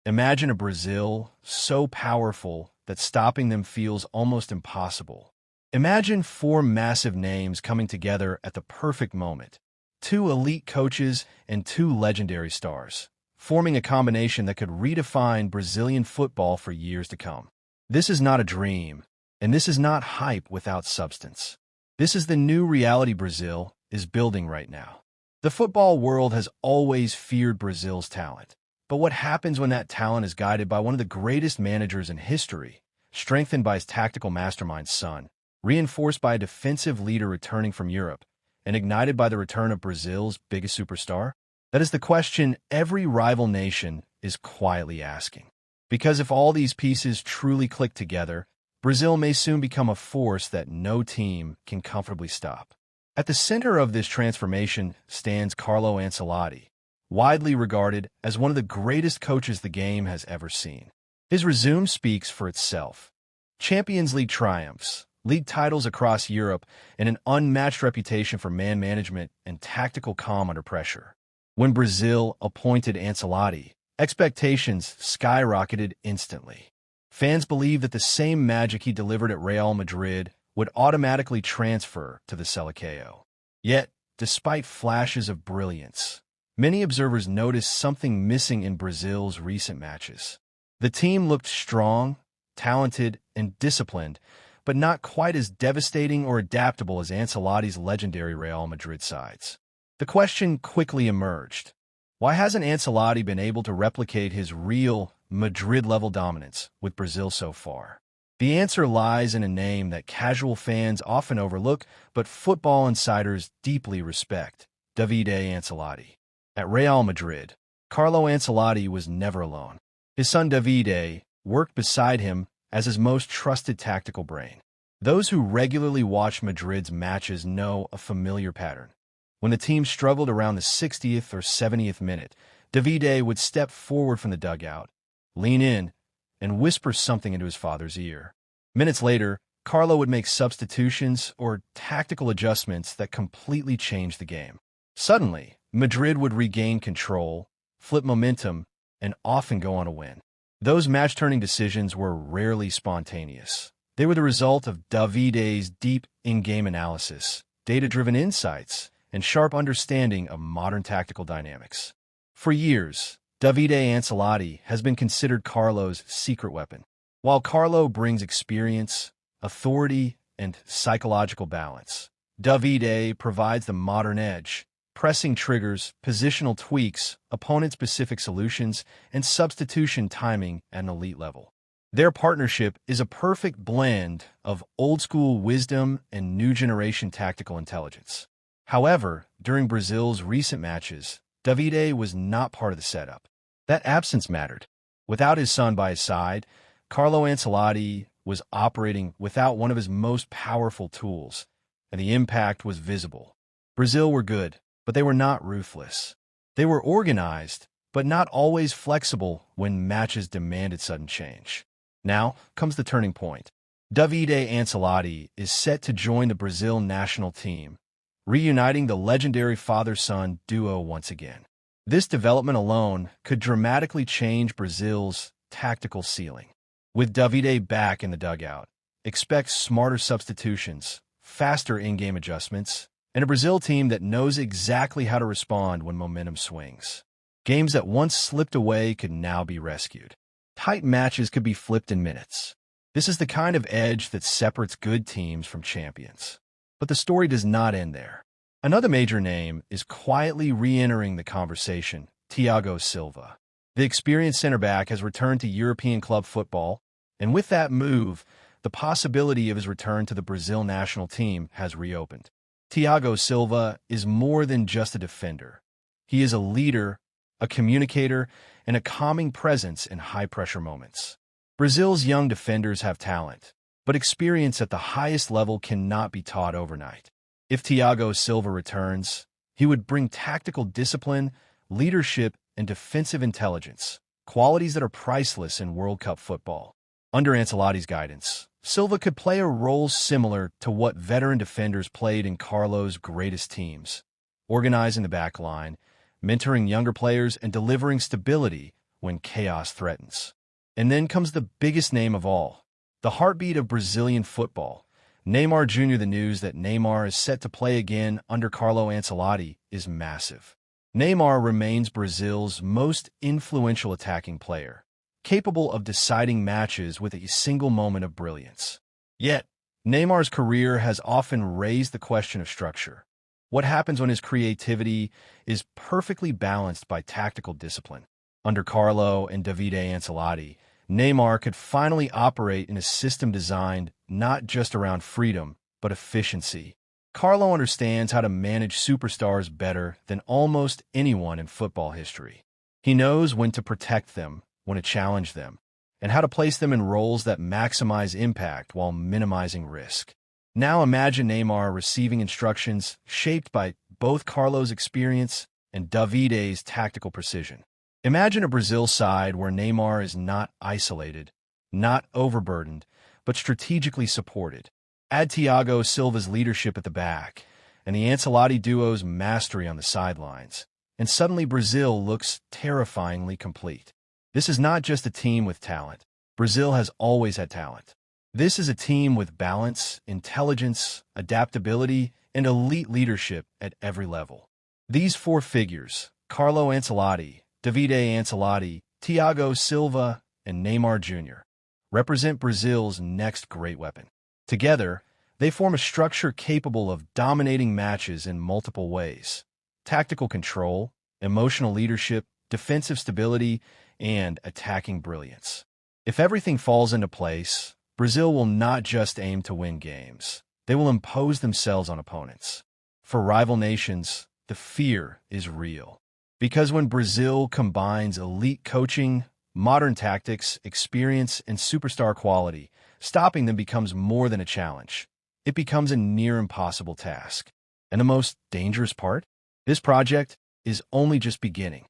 Imagine a Brazil so powerful that stopping them feels almost impossible. Imagine four massive names coming together at the perfect moment. Two elite coaches and two legendary stars, forming a combination that could redefine Brazilian football for years to come. This is not a dream, and this is not hype without substance. This is the new reality Brazil is building right now. The football world has always feared Brazil's talent. But what happens when that talent is guided by one of the greatest managers in history, strengthened by his tactical mastermind son, reinforced by a defensive leader returning from Europe, and ignited by the return of Brazil's biggest superstar? That is the question every rival nation is quietly asking. Because if all these pieces truly click together, Brazil may soon become a force that no team can comfortably stop. At the center of this transformation stands Carlo Ancelotti, widely regarded as one of the greatest coaches the game has ever seen. His resume speaks for itself. Champions League triumphs, league titles across Europe, and an unmatched reputation for man management and tactical calm under pressure. When Brazil appointed Ancelotti, expectations skyrocketed instantly. Fans believed that the same magic he delivered at Real Madrid would automatically transfer to the Selecao. Yet, despite flashes of brilliance, many observers noticed something missing in Brazil's recent matches. The team looked strong, talented, and disciplined, but not quite as devastating or adaptable as Ancelotti's legendary Real Madrid sides. The question quickly emerged: why hasn't Ancelotti been able to replicate his real Madrid-level dominance with Brazil so far? The answer lies in a name that casual fans often overlook, but football insiders deeply respect: Davide Ancelotti. At Real Madrid, Carlo Ancelotti was never alone. His son Davide worked beside him as his most trusted tactical brain. Those who regularly watch Madrid's matches know a familiar pattern. When the team struggled around the 60th or 70th minute, Davide would step forward from the dugout, lean in, and whisper something into his father's ear. Minutes later, Carlo would make substitutions or tactical adjustments that completely changed the game. Suddenly, Madrid would regain control, flip momentum, and often go on a win. Those match-turning decisions were rarely spontaneous. They were the result of Davide's deep in-game analysis, data-driven insights, and sharp understanding of modern tactical dynamics. For years, Davide Ancelotti has been considered Carlo's secret weapon. While Carlo brings experience, authority, and psychological balance, Davide provides the modern edge: pressing triggers, positional tweaks, opponent-specific solutions, and substitution timing at an elite level. Their partnership is a perfect blend of old-school wisdom and new-generation tactical intelligence. However, during Brazil's recent matches, Davide was not part of the setup. That absence mattered. Without his son by his side, Carlo Ancelotti was operating without one of his most powerful tools, and the impact was visible. Brazil were good, but they were not ruthless. They were organized, but not always flexible when matches demanded sudden change. Now comes the turning point. Davide Ancelotti is set to join the Brazil national team, reuniting the legendary father-son duo once again. This development alone could dramatically change Brazil's tactical ceiling. With Davide back in the dugout, expect smarter substitutions, faster in-game adjustments, and a Brazil team that knows exactly how to respond when momentum swings. Games that once slipped away could now be rescued. Tight matches could be flipped in minutes. This is the kind of edge that separates good teams from champions. But the story does not end there. Another major name is quietly re-entering the conversation: Thiago Silva. The experienced center-back has returned to European club football, and with that move, the possibility of his return to the Brazil national team has reopened. Thiago Silva is more than just a defender. He is a leader, a communicator, and a calming presence in high-pressure moments. Brazil's young defenders have talent, but experience at the highest level cannot be taught overnight. If Thiago Silva returns, he would bring tactical discipline, leadership, and defensive intelligence, qualities that are priceless in World Cup football. Under Ancelotti's guidance, Silva could play a role similar to what veteran defenders played in Carlo's greatest teams, organizing the back line, mentoring younger players, and delivering stability when chaos threatens. And then comes the biggest name of all, the heartbeat of Brazilian football, Neymar Jr. The news that Neymar is set to play again under Carlo Ancelotti is massive. Neymar remains Brazil's most influential attacking player, capable of deciding matches with a single moment of brilliance. Yet, Neymar's career has often raised the question of structure. What happens when his creativity is perfectly balanced by tactical discipline? Under Carlo and Davide Ancelotti, Neymar could finally operate in a system designed not just around freedom, but efficiency. Carlo understands how to manage superstars better than almost anyone in football history. He knows when to protect them, when to challenge them, and how to place them in roles that maximize impact while minimizing risk. Now imagine Neymar receiving instructions shaped by both Carlo's experience and Davide's tactical precision. Imagine a Brazil side where Neymar is not isolated, not overburdened, but strategically supported. Add Thiago Silva's leadership at the back, and the Ancelotti duo's mastery on the sidelines, and suddenly Brazil looks terrifyingly complete. This is not just a team with talent. Brazil has always had talent. This is a team with balance, intelligence, adaptability, and elite leadership at every level. These four figures, Carlo Ancelotti, Davide Ancelotti, Thiago Silva, and Neymar Jr., represent Brazil's next great weapon. Together, they form a structure capable of dominating matches in multiple ways: tactical control, emotional leadership, defensive stability, and attacking brilliance. If everything falls into place, Brazil will not just aim to win games. They will impose themselves on opponents. For rival nations, the fear is real. Because when Brazil combines elite coaching, modern tactics, experience, and superstar quality, stopping them becomes more than a challenge. It becomes a near impossible task. And the most dangerous part? This project is only just beginning.